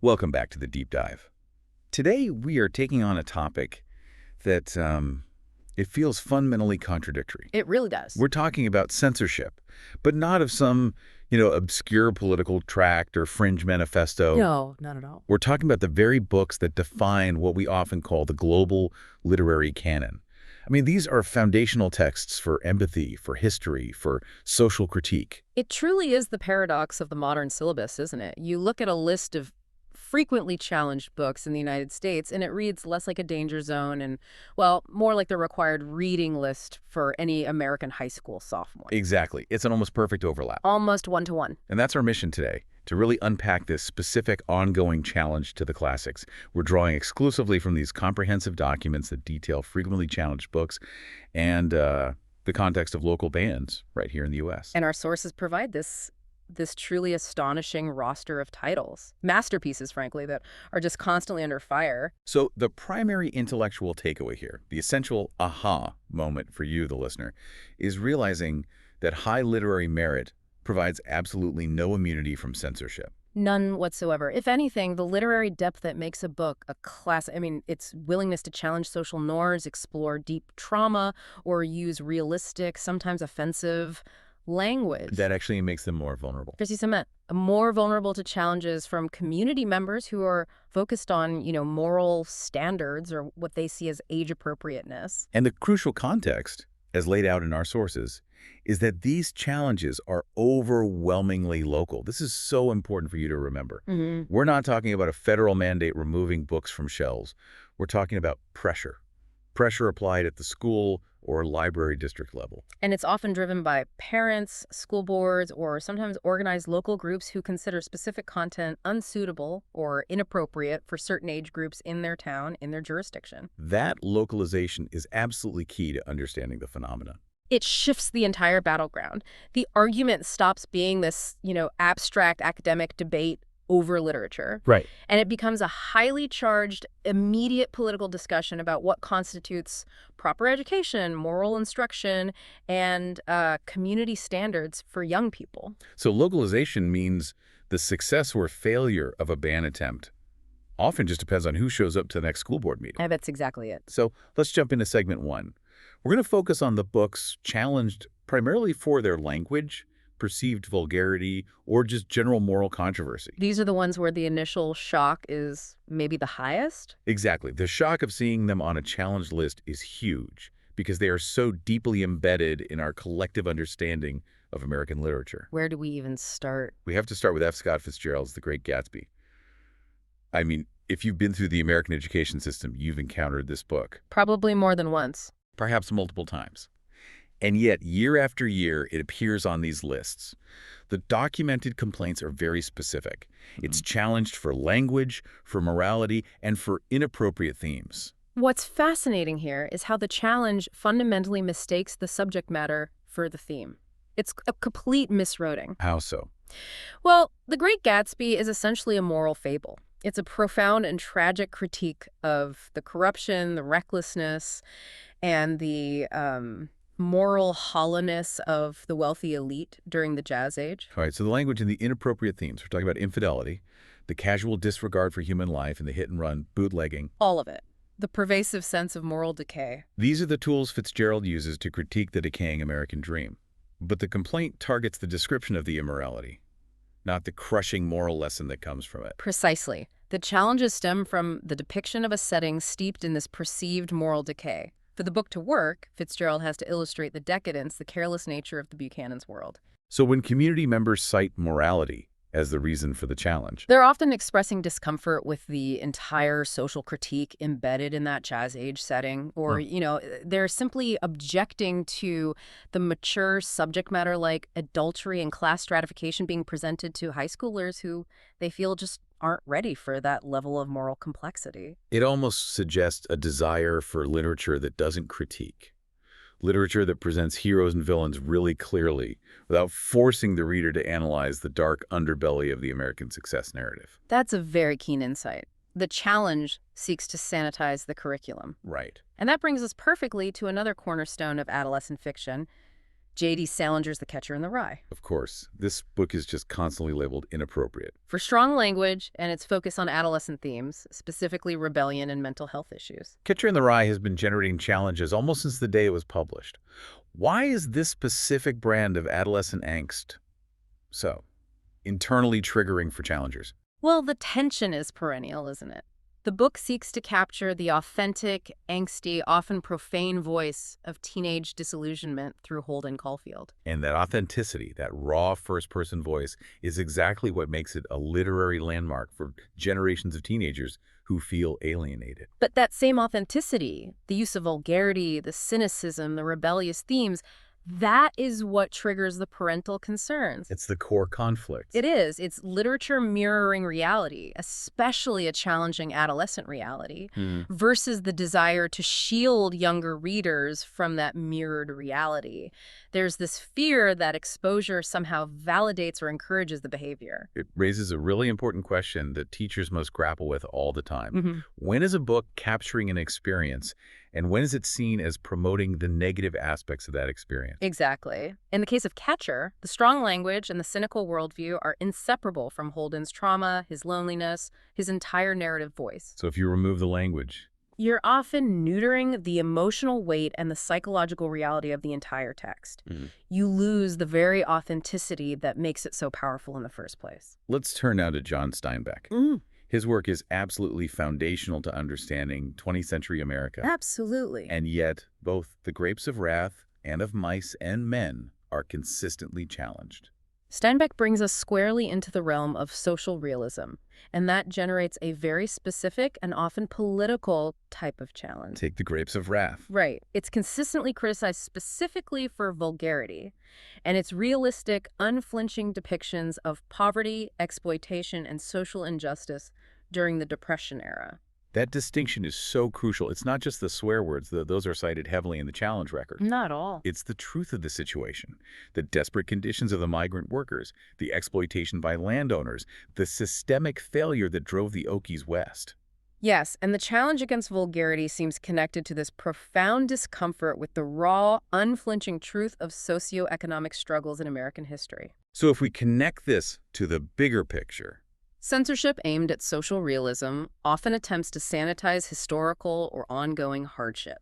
Welcome back to the Deep Dive. Today, we are taking on a topic that it feels fundamentally contradictory. It really does. We're talking about censorship, but not of some, obscure political tract or fringe manifesto. No, not at all. We're talking about the very books that define what we often call the global literary canon. I mean, these are foundational texts for empathy, for history, for social critique. It truly is the paradox of the modern syllabus, isn't it? You look at a list of frequently challenged books in the United States, and it reads less like a danger zone and, well, more like the required reading list for any American high school sophomore. Exactly. It's an almost perfect overlap. Almost one-to-one. And that's our mission today, to really unpack this specific ongoing challenge to the classics. We're drawing exclusively from these comprehensive documents that detail frequently challenged books and the context of local bans right here in the U.S. And our sources provide this truly astonishing roster of titles. Masterpieces, frankly, that are just constantly under fire. So the primary intellectual takeaway here, the essential aha moment for you, the listener, is realizing that high literary merit provides absolutely no immunity from censorship. None whatsoever. If anything, the literary depth that makes a book a classic, its willingness to challenge social norms, explore deep trauma, or use realistic, sometimes offensive language. That actually makes them more vulnerable. Precisamente meant more vulnerable to challenges from community members who are focused on, moral standards or what they see as age appropriateness. And the crucial context, as laid out in our sources, is that these challenges are overwhelmingly local. This is so important for you to remember. We're not talking about a federal mandate removing books from shelves. We're talking about pressure. Pressure applied at the school or library district level. And it's often driven by parents, school boards, or sometimes organized local groups who consider specific content unsuitable or inappropriate for certain age groups in their town, in their jurisdiction. That localization is absolutely key to understanding the phenomenon. It shifts the entire battleground. The argument stops being this, abstract academic debate over literature. Right. And it becomes a highly charged, immediate political discussion about what constitutes proper education, moral instruction, and community standards for young people. So localization means the success or failure of a ban attempt often just depends on who shows up to the next school board meeting. That's exactly it. So let's jump into segment one. We're going to focus on the books challenged primarily for their language, perceived vulgarity, or just general moral controversy. These are the ones where the initial shock is maybe the highest? Exactly. The shock of seeing them on a challenged list is huge because they are so deeply embedded in our collective understanding of American literature. Where do we even start? We have to start with F. Scott Fitzgerald's The Great Gatsby. I mean, if you've been through the American education system, you've encountered this book. Probably more than once. Perhaps multiple times. And yet, year after year, it appears on these lists. The documented complaints are very specific. It's challenged for language, for morality, and for inappropriate themes. What's fascinating here is how the challenge fundamentally mistakes the subject matter for the theme. It's a complete misroading. How so? Well, The Great Gatsby is essentially a moral fable. It's a profound and tragic critique of the corruption, the recklessness, and the moral hollowness of the wealthy elite during the Jazz Age. All right, so the language and the inappropriate themes. We're talking about infidelity, the casual disregard for human life, and the hit-and-run bootlegging. All of it. The pervasive sense of moral decay. These are the tools Fitzgerald uses to critique the decaying American dream. But the complaint targets the description of the immorality, not the crushing moral lesson that comes from it. Precisely. The challenges stem from the depiction of a setting steeped in this perceived moral decay. For the book to work, Fitzgerald has to illustrate the decadence, the careless nature of the Buchanan's world. So when community members cite morality as the reason for the challenge, they're often expressing discomfort with the entire social critique embedded in that Jazz Age setting, or, they're simply objecting to the mature subject matter like adultery and class stratification being presented to high schoolers who they feel just aren't ready for that level of moral complexity. It almost suggests a desire for literature that doesn't critique. Literature that presents heroes and villains really clearly without forcing the reader to analyze the dark underbelly of the American success narrative. That's a very keen insight. The challenge seeks to sanitize the curriculum. Right. And that brings us perfectly to another cornerstone of adolescent fiction, J.D. Salinger's The Catcher in the Rye. Of course, this book is just constantly labeled inappropriate. For strong language and its focus on adolescent themes, specifically rebellion and mental health issues. Catcher in the Rye has been generating challenges almost since the day it was published. Why is this specific brand of adolescent angst so internally triggering for challengers? Well, the tension is perennial, isn't it? The book seeks to capture the authentic, angsty, often profane voice of teenage disillusionment through Holden Caulfield. And that authenticity, that raw first-person voice, is exactly what makes it a literary landmark for generations of teenagers who feel alienated. But that same authenticity, the use of vulgarity, the cynicism, the rebellious themes, that is what triggers the parental concerns. It's the core conflict. It is. It's literature mirroring reality, especially a challenging adolescent reality, versus the desire to shield younger readers from that mirrored reality. There's this fear that exposure somehow validates or encourages the behavior. It raises a really important question that teachers must grapple with all the time. When is a book capturing an experience, and when is it seen as promoting the negative aspects of that experience? Exactly. In the case of Catcher, the strong language and the cynical worldview are inseparable from Holden's trauma, his loneliness, his entire narrative voice. So if you remove the language, You're often neutering the emotional weight and the psychological reality of the entire text. You lose the very authenticity that makes it so powerful in the first place. let's turn now to John Steinbeck. His work is absolutely foundational to understanding 20th century America. Absolutely. And yet, both The Grapes of Wrath and Of Mice and Men are consistently challenged. Steinbeck brings us squarely into the realm of social realism, and that generates a very specific and often political type of challenge. Take The Grapes of Wrath. Right. It's consistently criticized specifically for vulgarity, and its realistic, unflinching depictions of poverty, exploitation, and social injustice during the Depression era. That distinction is so crucial. It's not just the swear words, those are cited heavily in the challenge record. Not all. It's the truth of the situation, the desperate conditions of the migrant workers, the exploitation by landowners, the systemic failure that drove the Okies west. Yes, and the challenge against vulgarity seems connected to this profound discomfort with the raw, unflinching truth of socioeconomic struggles in American history. So if we connect this to the bigger picture, Censorship aimed at social realism often attempts to sanitize historical or ongoing hardship.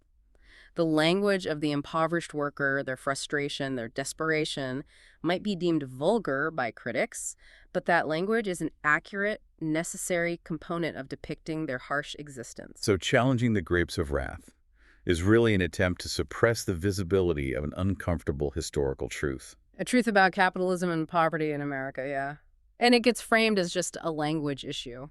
The language of the impoverished worker, their frustration, their desperation, might be deemed vulgar by critics, but that language is an accurate, necessary component of depicting their harsh existence. so challenging The Grapes of Wrath is really an attempt to suppress the visibility of an uncomfortable historical truth. A truth about capitalism and poverty in America, yeah. And it gets framed as just a language issue.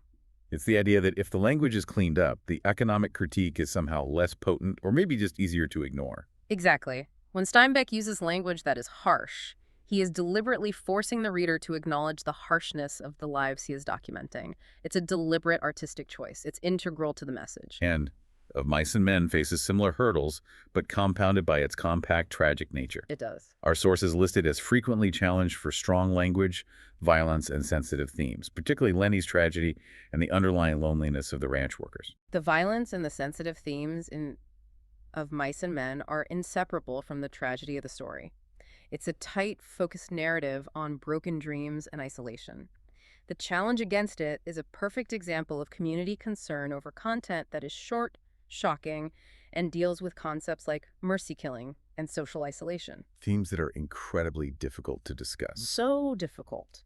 It's the idea that if the language is cleaned up, the economic critique is somehow less potent or maybe just easier to ignore. Exactly. When Steinbeck uses language that is harsh, he is deliberately forcing the reader to acknowledge the harshness of the lives he is documenting. It's a deliberate artistic choice. It's integral to the message. And Of Mice and Men faces similar hurdles, but compounded by its compact, tragic nature. It does. Our source is listed as frequently challenged for strong language, violence, and sensitive themes, particularly Lenny's tragedy and the underlying loneliness of the ranch workers. The violence and the sensitive themes of Mice and Men are inseparable from the tragedy of the story. It's a tight, focused narrative on broken dreams and isolation. The challenge against it is a perfect example of community concern over content that is short, shocking, and deals with concepts like mercy killing and social isolation. Themes that are incredibly difficult to discuss. So difficult,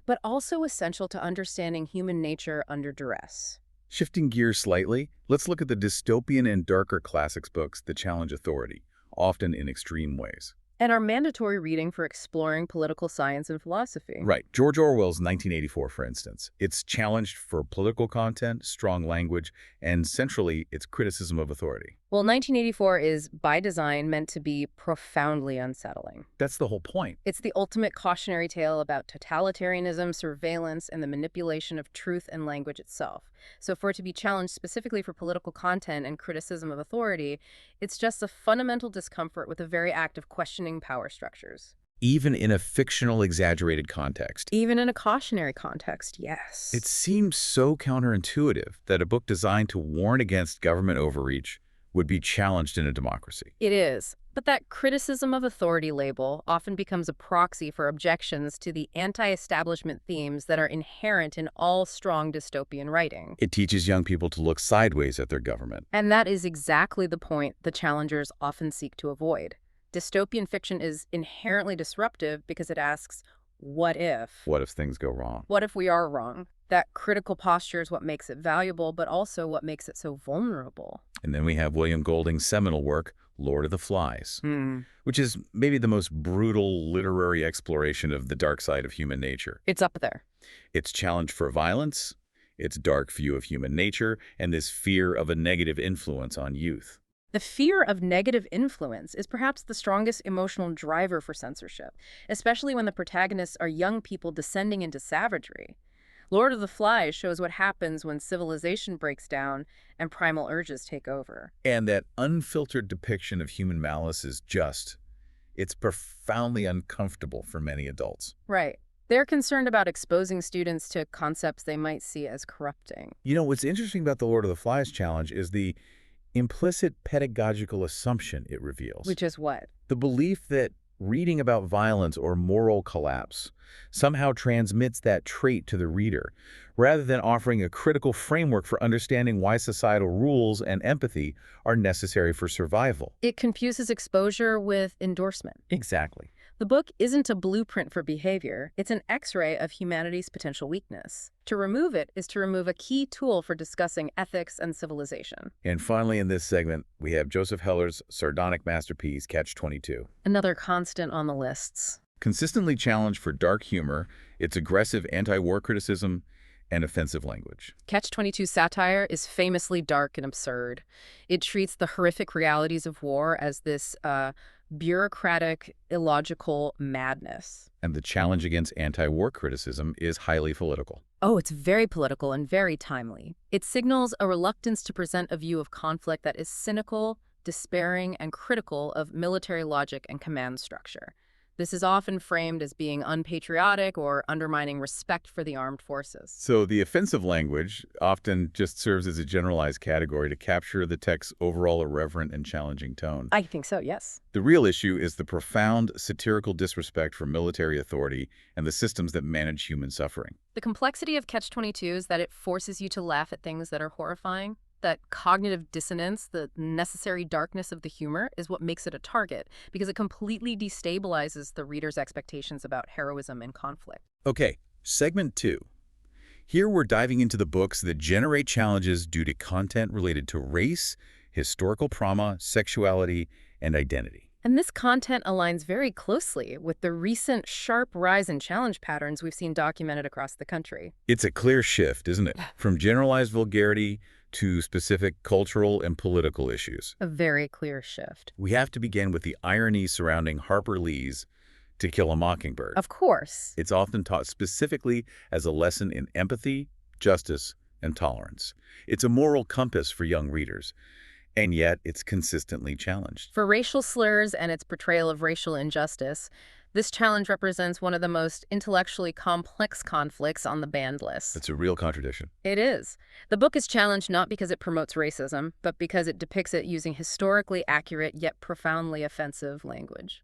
but also essential to understanding human nature under duress. Shifting gears slightly, let's look at the dystopian and darker classics books that challenge authority, often in extreme ways. And our mandatory reading for exploring political science and philosophy. Right. George Orwell's 1984, for instance. It's challenged for political content, strong language, and centrally, its criticism of authority. Well, 1984 is, by design, meant to be profoundly unsettling. That's the whole point. It's the ultimate cautionary tale about totalitarianism, surveillance, and the manipulation of truth and language itself. So for it to be challenged specifically for political content and criticism of authority, it's just a fundamental discomfort with the very act of questioning power structures. Even in a fictional, exaggerated context. Even in a cautionary context, yes. It seems so counterintuitive that a book designed to warn against government overreach would be challenged in a democracy. It is. But that criticism of authority label often becomes a proxy for objections to the anti-establishment themes that are inherent in all strong dystopian writing. It teaches young people to look sideways at their government. And that is exactly the point the challengers often seek to avoid. Dystopian fiction is inherently disruptive because it asks, what if? What if things go wrong? What if we are wrong? That critical posture is what makes it valuable, but also what makes it so vulnerable. And then we have William Golding's seminal work, Lord of the Flies, which is maybe the most brutal literary exploration of the dark side of human nature. It's up there. Its challenge for violence, its dark view of human nature, and this fear of a negative influence on youth. The fear of negative influence is perhaps the strongest emotional driver for censorship, especially when the protagonists are young people descending into savagery. Lord of the Flies shows what happens when civilization breaks down and primal urges take over. And that unfiltered depiction of human malice is it's profoundly uncomfortable for many adults. Right. They're concerned about exposing students to concepts they might see as corrupting. You know, what's interesting about the Lord of the Flies challenge is the implicit pedagogical assumption it reveals. Which is what? The belief that reading about violence or moral collapse somehow transmits that trait to the reader, rather than offering a critical framework for understanding why societal rules and empathy are necessary for survival. It confuses exposure with endorsement. Exactly. The book isn't a blueprint for behavior. It's an X-ray of humanity's potential weakness. To remove it is to remove a key tool for discussing ethics and civilization. And finally, in this segment, we have Joseph Heller's sardonic masterpiece, Catch-22. Another constant on the lists. Consistently challenged for dark humor, its aggressive anti-war criticism, and offensive language. Catch-22 satire is famously dark and absurd. It treats the horrific realities of war as this bureaucratic, illogical madness. And the challenge against anti-war criticism is highly political. Oh, it's very political and very timely. It signals a reluctance to present a view of conflict that is cynical, despairing, and critical of military logic and command structure. This is often framed as being unpatriotic or undermining respect for the armed forces. So the offensive language often just serves as a generalized category to capture the text's overall irreverent and challenging tone. I think so, yes. The real issue is the profound satirical disrespect for military authority and the systems that manage human suffering. The complexity of Catch-22 is that it forces you to laugh at things that are horrifying. That cognitive dissonance, the necessary darkness of the humor, is what makes it a target, because it completely destabilizes the reader's expectations about heroism and conflict. Okay, segment 2. Here we're diving into the books that generate challenges due to content related to race, historical trauma, sexuality, and identity. And this content aligns very closely with the recent sharp rise in challenge patterns we've seen documented across the country. It's a clear shift, isn't it? From generalized vulgarity to specific cultural and political issues. A very clear shift. We have to begin with the irony surrounding Harper Lee's To Kill a Mockingbird. Of course. It's often taught specifically as a lesson in empathy, justice, and tolerance. It's a moral compass for young readers, and yet it's consistently challenged. For racial slurs and its portrayal of racial injustice, this challenge represents one of the most intellectually complex conflicts on the banned list. It's a real contradiction. It is. The book is challenged not because it promotes racism, but because it depicts it using historically accurate yet profoundly offensive language.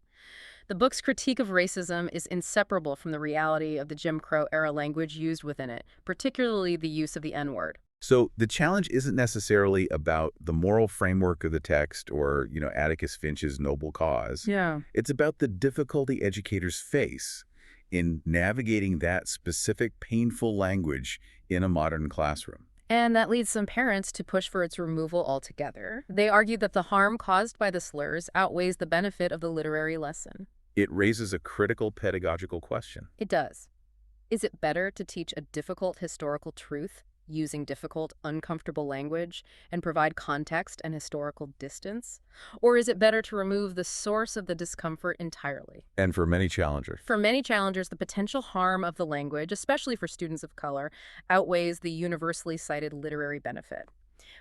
The book's critique of racism is inseparable from the reality of the Jim Crow-era language used within it, particularly the use of the N-word. So the challenge isn't necessarily about the moral framework of the text or, Atticus Finch's noble cause. Yeah. It's about the difficulty educators face in navigating that specific painful language in a modern classroom. And that leads some parents to push for its removal altogether. They argue that the harm caused by the slurs outweighs the benefit of the literary lesson. It raises a critical pedagogical question. It does. Is it better to teach a difficult historical truth using difficult, uncomfortable language and provide context and historical distance? Or is it better to remove the source of the discomfort entirely? And for many challengers. For many challengers, the potential harm of the language, especially for students of color, outweighs the universally cited literary benefit.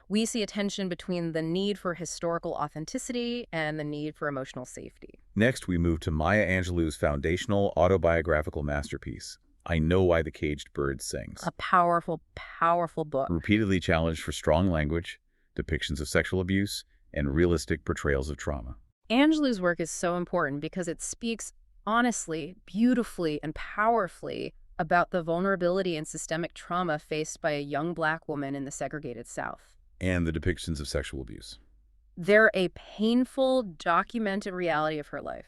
We see a tension between the need for historical authenticity and the need for emotional safety. Next, we move to Maya Angelou's foundational autobiographical masterpiece, I Know Why the Caged Bird Sings. A powerful, powerful book. Repeatedly challenged for strong language, depictions of sexual abuse, and realistic portrayals of trauma. Angelou's work is so important because it speaks honestly, beautifully, and powerfully about the vulnerability and systemic trauma faced by a young Black woman in the segregated South. And the depictions of sexual abuse. They're a painful, documented reality of her life.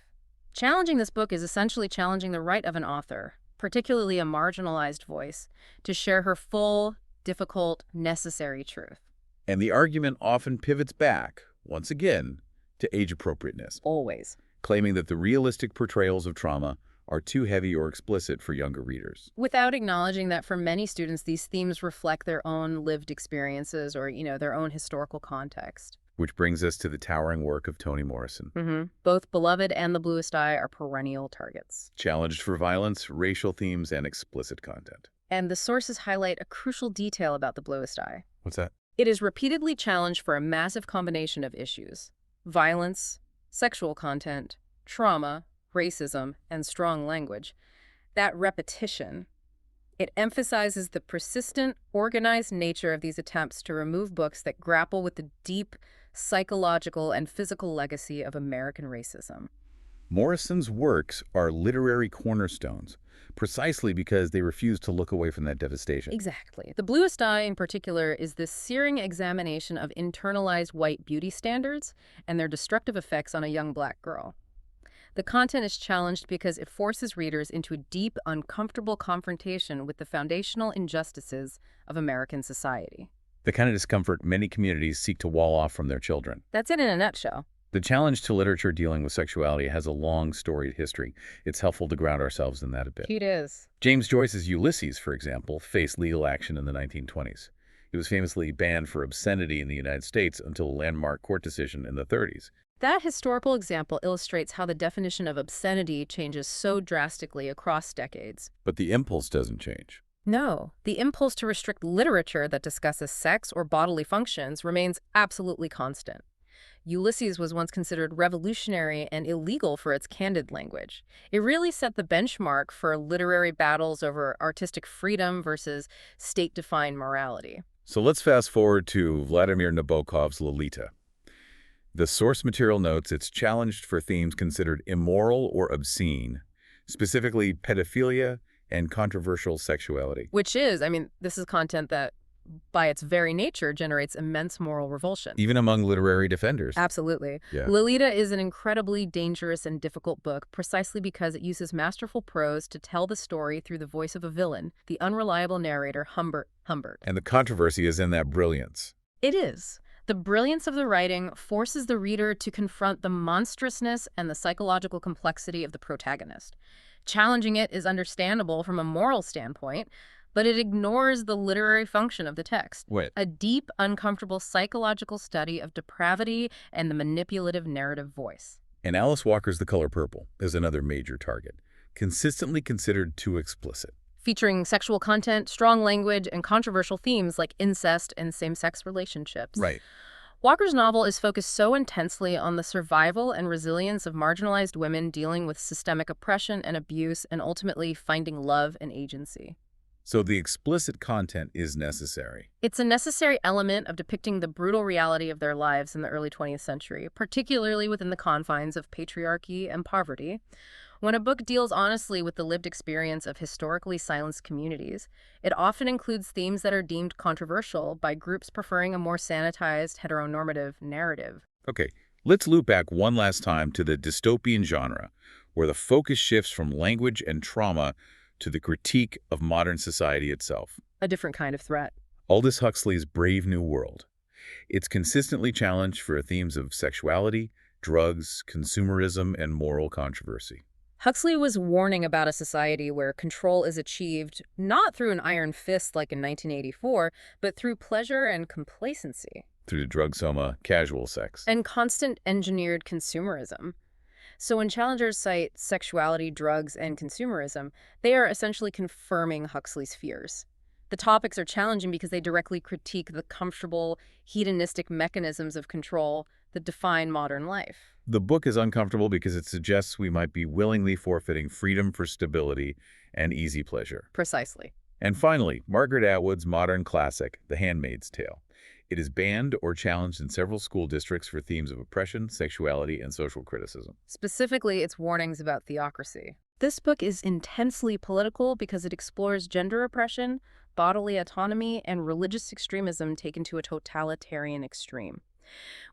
Challenging this book is essentially challenging the right of an author, particularly a marginalized voice, to share her full, difficult, necessary truth. And the argument often pivots back, once again, to age appropriateness, Always. claiming that the realistic portrayals of trauma are too heavy or explicit for younger readers. Without acknowledging that for many students, these themes reflect their own lived experiences or, their own historical context. Which brings us to the towering work of Toni Morrison. Both Beloved and The Bluest Eye are perennial targets. Challenged for violence, racial themes, and explicit content. And the sources highlight a crucial detail about The Bluest Eye. What's that? It is repeatedly challenged for a massive combination of issues: violence, sexual content, trauma, racism, and strong language. That repetition, it emphasizes the persistent, organized nature of these attempts to remove books that grapple with the deep psychological and physical legacy of American racism. Morrison's works are literary cornerstones, precisely because they refuse to look away from that devastation. Exactly. The Bluest Eye, in particular, is this searing examination of internalized white beauty standards and their destructive effects on a young Black girl. The content is challenged because it forces readers into a deep, uncomfortable confrontation with the foundational injustices of American society. The kind of discomfort many communities seek to wall off from their children. That's it in a nutshell. The challenge to literature dealing with sexuality has a long, storied history. It's helpful to ground ourselves in that a bit. It is. James Joyce's Ulysses, for example, faced legal action in the 1920s. He was famously banned for obscenity in the United States until a landmark court decision in the 30s. That historical example illustrates how the definition of obscenity changes so drastically across decades. But the impulse doesn't change. No, the impulse to restrict literature that discusses sex or bodily functions remains absolutely constant. Ulysses was once considered revolutionary and illegal for its candid language. It really set the benchmark for literary battles over artistic freedom versus state-defined morality. So let's fast forward to Vladimir Nabokov's Lolita. The source material notes it's challenged for themes considered immoral or obscene, specifically pedophilia and controversial sexuality. Which is, this is content that, by its very nature, generates immense moral revulsion. Even among literary defenders. Absolutely. Yeah. Lolita is an incredibly dangerous and difficult book precisely because it uses masterful prose to tell the story through the voice of a villain, the unreliable narrator Humbert. And the controversy is in that brilliance. It is. The brilliance of the writing forces the reader to confront the monstrousness and the psychological complexity of the protagonist. Challenging it is understandable from a moral standpoint, but it ignores the literary function of the text. Wait. A deep, uncomfortable psychological study of depravity and the manipulative narrative voice. And Alice Walker's The Color Purple is another major target, consistently considered too explicit. Featuring sexual content, strong language, and controversial themes like incest and same-sex relationships. Right. Walker's novel is focused so intensely on the survival and resilience of marginalized women dealing with systemic oppression and abuse and ultimately finding love and agency. So the explicit content is necessary. It's a necessary element of depicting the brutal reality of their lives in the early 20th century, particularly within the confines of patriarchy and poverty. When a book deals honestly with the lived experience of historically silenced communities, it often includes themes that are deemed controversial by groups preferring a more sanitized, heteronormative narrative. Okay, let's loop back one last time to the dystopian genre, where the focus shifts from language and trauma to the critique of modern society itself. A different kind of threat. Aldous Huxley's Brave New World. It's consistently challenged for themes of sexuality, drugs, consumerism, and moral controversy. Huxley was warning about a society where control is achieved not through an iron fist like in 1984, but through pleasure and complacency. Through the drug soma, casual sex. And constant engineered consumerism. So when challengers cite sexuality, drugs, and consumerism, they are essentially confirming Huxley's fears. The topics are challenging because they directly critique the comfortable, hedonistic mechanisms of control that define modern life. The book is uncomfortable because it suggests we might be willingly forfeiting freedom for stability and easy pleasure. Precisely. And finally, Margaret Atwood's modern classic, The Handmaid's Tale. It is banned or challenged in several school districts for themes of oppression, sexuality, and social criticism. Specifically, its warnings about theocracy. This book is intensely political because it explores gender oppression, bodily autonomy, and religious extremism taken to a totalitarian extreme.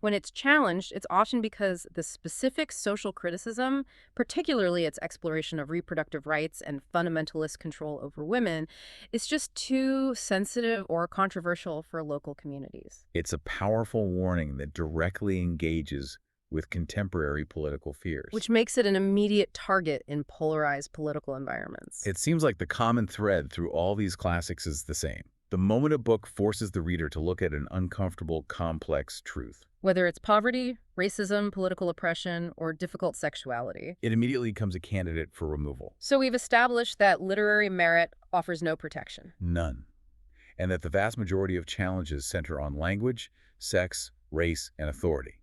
When it's challenged, it's often because the specific social criticism, particularly its exploration of reproductive rights and fundamentalist control over women, is just too sensitive or controversial for local communities. It's a powerful warning that directly engages with contemporary political fears. Which makes it an immediate target in polarized political environments. It seems like the common thread through all these classics is the same. The moment a book forces the reader to look at an uncomfortable, complex truth. Whether it's poverty, racism, political oppression, or difficult sexuality, it immediately becomes a candidate for removal. So we've established that literary merit offers no protection. None. And that the vast majority of challenges center on language, sex, race, and authority.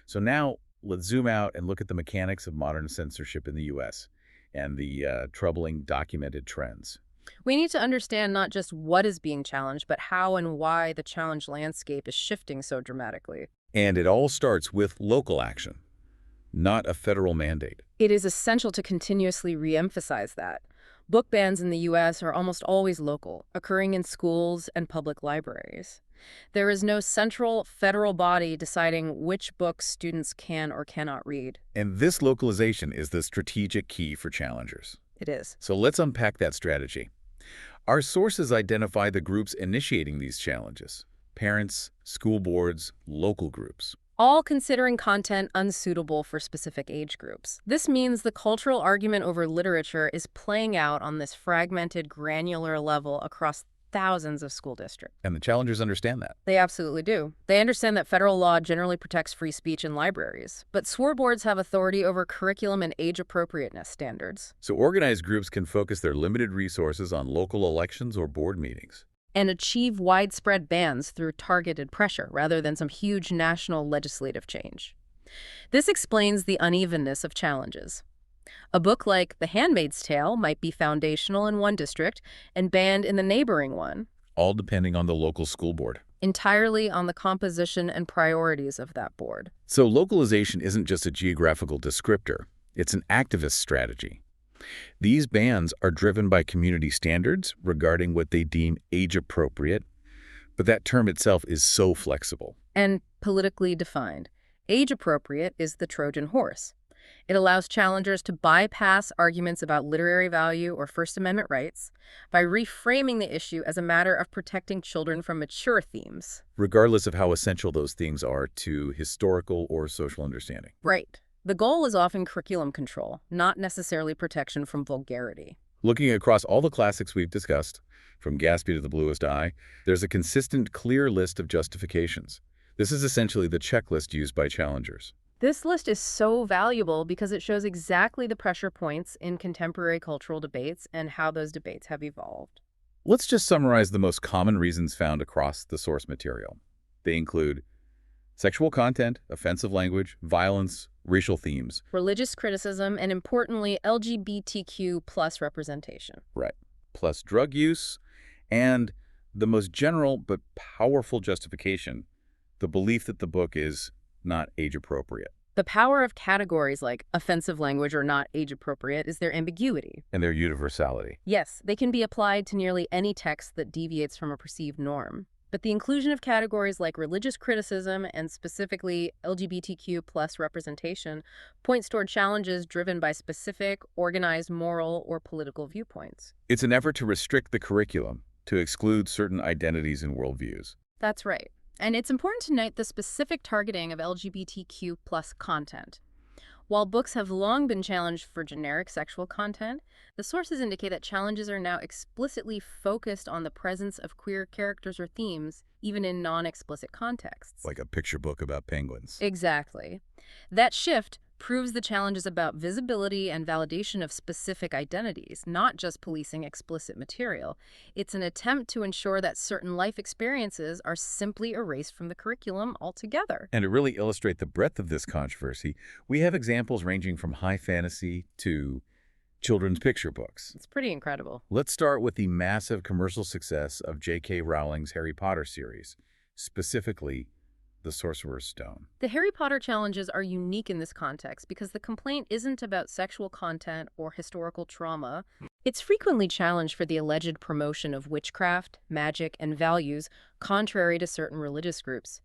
So now, let's zoom out and look at the mechanics of modern censorship in the U.S. and the troubling documented trends. We need to understand not just what is being challenged, but how and why the challenge landscape is shifting so dramatically. And it all starts with local action, not a federal mandate. It is essential to continuously re-emphasize that. Book bans in the U.S. are almost always local, occurring in schools and public libraries. There is no central federal body deciding which books students can or cannot read. And this localization is the strategic key for challengers. It is. So let's unpack that strategy. Our sources identify the groups initiating these challenges: parents, school boards, local groups. All considering content unsuitable for specific age groups. This means the cultural argument over literature is playing out on this fragmented, granular level across thousands of school districts. And the challengers understand that. They absolutely do. They understand that federal law generally protects free speech in libraries, but school boards have authority over curriculum and age-appropriateness standards. So organized groups can focus their limited resources on local elections or board meetings. And achieve widespread bans through targeted pressure rather than some huge national legislative change. This explains the unevenness of challenges. A book like The Handmaid's Tale might be foundational in one district and banned in the neighboring one. All depending on the local school board. Entirely on the composition and priorities of that board. So localization isn't just a geographical descriptor, it's an activist strategy. These bans are driven by community standards regarding what they deem age-appropriate, but that term itself is so flexible. And politically defined. Age-appropriate is the Trojan horse. It allows challengers to bypass arguments about literary value or First Amendment rights by reframing the issue as a matter of protecting children from mature themes. Regardless of how essential those themes are to historical or social understanding. Right. The goal is often curriculum control, not necessarily protection from vulgarity. Looking across all the classics we've discussed, from Gatsby to The Bluest Eye, there's a consistent, clear list of justifications. This is essentially the checklist used by challengers. This list is so valuable because it shows exactly the pressure points in contemporary cultural debates and how those debates have evolved. Let's just summarize the most common reasons found across the source material. They include sexual content, offensive language, violence, racial themes. Religious criticism, and importantly, LGBTQ plus representation. Right. Plus drug use, and the most general but powerful justification, the belief that the book is not age-appropriate. The power of categories like offensive language or not age-appropriate is their ambiguity. And their universality. Yes, they can be applied to nearly any text that deviates from a perceived norm. But the inclusion of categories like religious criticism and specifically LGBTQ plus representation points toward challenges driven by specific, organized moral or political viewpoints. It's an effort to restrict the curriculum, to exclude certain identities and worldviews. That's right. And it's important to note the specific targeting of LGBTQ plus content. While books have long been challenged for generic sexual content, the sources indicate that challenges are now explicitly focused on the presence of queer characters or themes, even in non-explicit contexts. Like a picture book about penguins. Exactly. That shift proves the challenges about visibility and validation of specific identities, not just policing explicit material. It's an attempt to ensure that certain life experiences are simply erased from the curriculum altogether. And to really illustrate the breadth of this controversy, we have examples ranging from high fantasy to children's picture books. It's pretty incredible. Let's start with the massive commercial success of J.K. Rowling's Harry Potter series, specifically The Sorcerer's Stone. The Harry Potter challenges are unique in this context because the complaint isn't about sexual content or historical trauma. It's frequently challenged for the alleged promotion of witchcraft, magic, and values contrary to certain religious groups.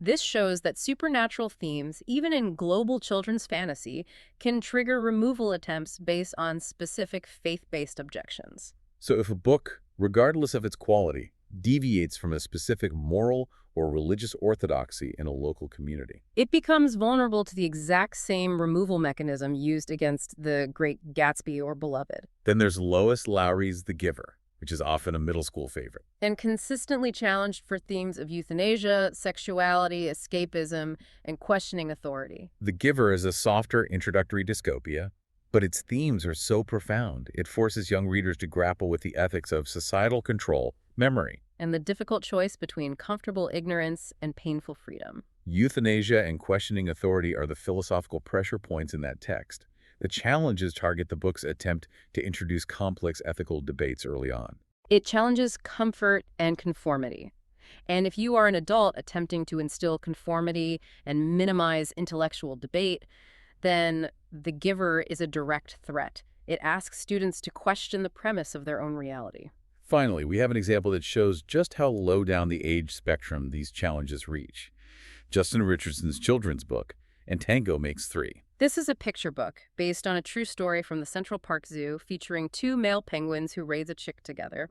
This shows that supernatural themes, even in global children's fantasy, can trigger removal attempts based on specific faith-based objections. So if a book, regardless of its quality, deviates from a specific moral or religious orthodoxy in a local community, it becomes vulnerable to the exact same removal mechanism used against The Great Gatsby or Beloved. then there's Lois Lowry's The Giver, which is often a middle school favorite. And consistently challenged for themes of euthanasia, sexuality, escapism, and questioning authority. The Giver is a softer introductory dystopia, but its themes are so profound, it forces young readers to grapple with the ethics of societal control, memory, And the difficult choice between comfortable ignorance and painful freedom. euthanasia, and questioning authority are the philosophical pressure points in that text. The challenges target the book's attempt to introduce complex ethical debates early on. It challenges comfort and conformity. And if you are an adult attempting to instill conformity and minimize intellectual debate, then The Giver is a direct threat. It asks students to question the premise of their own reality. Finally, we have an example that shows just how low down the age spectrum these challenges reach. Justin Richardson's children's book, And Tango Makes Three. This is a picture book based on a true story from the Central Park Zoo featuring two male penguins who raise a chick together.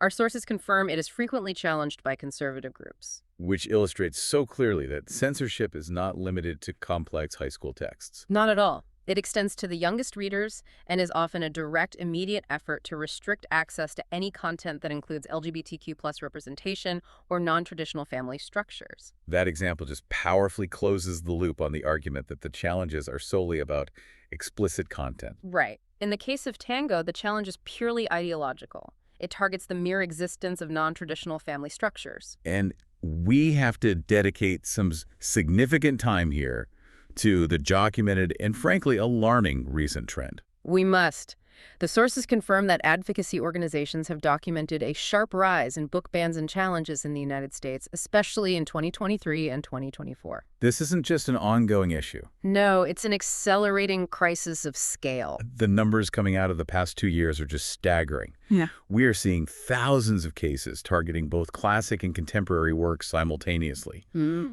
Our sources confirm it is frequently challenged by conservative groups. Which illustrates so clearly that censorship is not limited to complex high school texts. Not at all. It extends to the youngest readers and is often a direct, immediate effort to restrict access to any content that includes LGBTQ+ representation or non-traditional family structures. That example just powerfully closes the loop on the argument that the challenges are solely about explicit content. Right. In the case of Tango, the challenge is purely ideological. It targets the mere existence of non-traditional family structures. And we have to dedicate some significant time here to the documented and frankly alarming recent trend. We must. The sources confirm that advocacy organizations have documented a sharp rise in book bans and challenges in the United States, especially in 2023 and 2024. This isn't just an ongoing issue. No, it's an accelerating crisis of scale. The numbers coming out of the past 2 years are just staggering. Yeah. We are seeing thousands of cases targeting both classic and contemporary works simultaneously.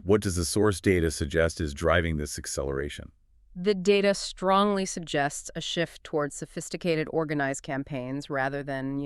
What does the source data suggest is driving this acceleration? The data strongly suggests a shift towards sophisticated, organized campaigns rather than,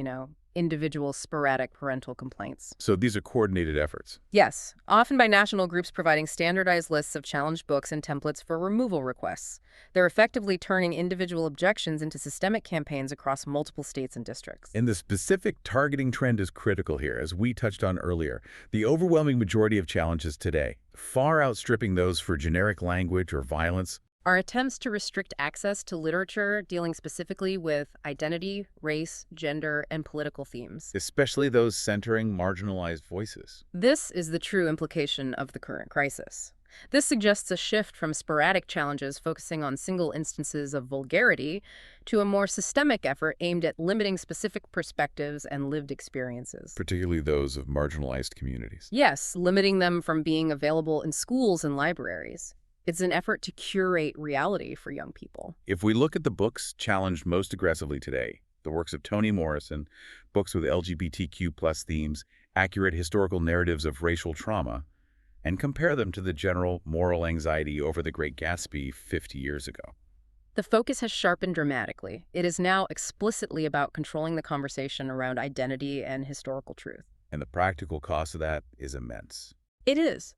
individual sporadic parental complaints. So these are coordinated efforts. Yes, often by national groups providing standardized lists of challenged books and templates for removal requests. They're effectively turning individual objections into systemic campaigns across multiple states and districts. And the specific targeting trend is critical here, as we touched on earlier. The overwhelming majority of challenges today, far outstripping those for generic language or violence, are attempts to restrict access to literature dealing specifically with identity, race, gender, and political themes. especially those centering marginalized voices. This is the true implication of the current crisis. This suggests a shift from sporadic challenges focusing on single instances of vulgarity to a more systemic effort aimed at limiting specific perspectives and lived experiences. Particularly those of marginalized communities. Yes, limiting them from being available in schools and libraries. It's an effort to curate reality for young people. If we look at the books challenged most aggressively today, the works of Toni Morrison, books with LGBTQ+ themes, accurate historical narratives of racial trauma, and compare them to the general moral anxiety over The Great Gatsby 50 years ago. The focus has sharpened dramatically. It is now explicitly about controlling the conversation around identity and historical truth. And the practical cost of that is immense. It is.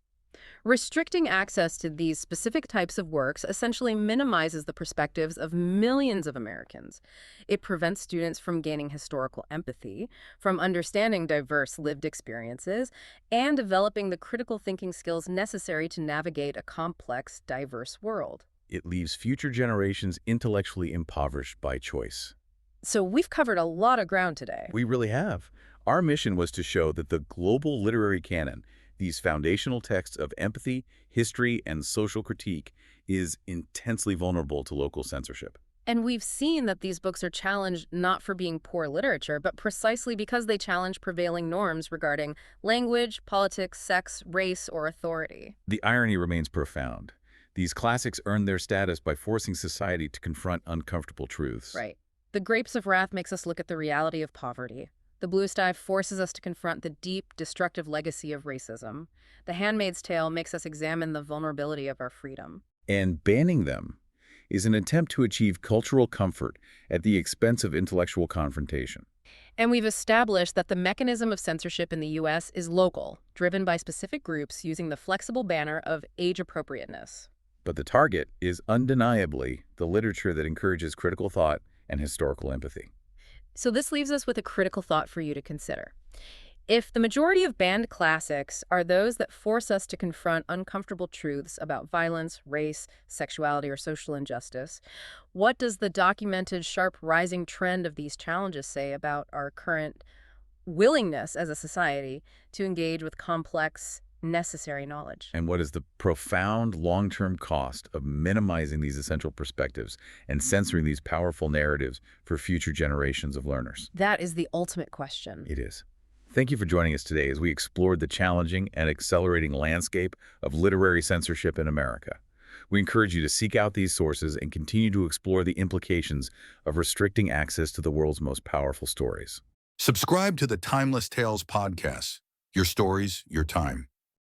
Restricting access to these specific types of works essentially minimizes the perspectives of millions of Americans. It prevents students from gaining historical empathy, from understanding diverse lived experiences, and developing the critical thinking skills necessary to navigate a complex, diverse world. It leaves future generations intellectually impoverished by choice. So we've covered a lot of ground today. We really have. Our mission was to show that the global literary canon, these foundational texts of empathy, history, and social critique, is intensely vulnerable to local censorship. And we've seen that these books are challenged not for being poor literature, but precisely because they challenge prevailing norms regarding language, politics, sex, race, or authority. The irony remains profound. These classics earned their status by forcing society to confront uncomfortable truths. Right. The Grapes of Wrath makes us look at the reality of poverty. The Blue Sty forces us to confront the deep, destructive legacy of racism. The Handmaid's Tale makes us examine the vulnerability of our freedom. And banning them is an attempt to achieve cultural comfort at the expense of intellectual confrontation. And we've established that the mechanism of censorship in the U.S. is local, driven by specific groups using the flexible banner of age appropriateness. But the target is undeniably the literature that encourages critical thought and historical empathy. So this leaves us with a critical thought for you to consider. If the majority of banned classics are those that force us to confront uncomfortable truths about violence, race, sexuality, or social injustice, what does the documented sharp rising trend of these challenges say about our current willingness as a society to engage with complex, necessary knowledge? And what is the profound long-term cost of minimizing these essential perspectives and censoring these powerful narratives for future generations of learners? That is the ultimate question. It is. Thank you for joining us today as we explored the challenging and accelerating landscape of literary censorship in America. We encourage you to seek out these sources and continue to explore the implications of restricting access to the world's most powerful stories. Subscribe to the Timeless Tales podcast. Your stories, your time.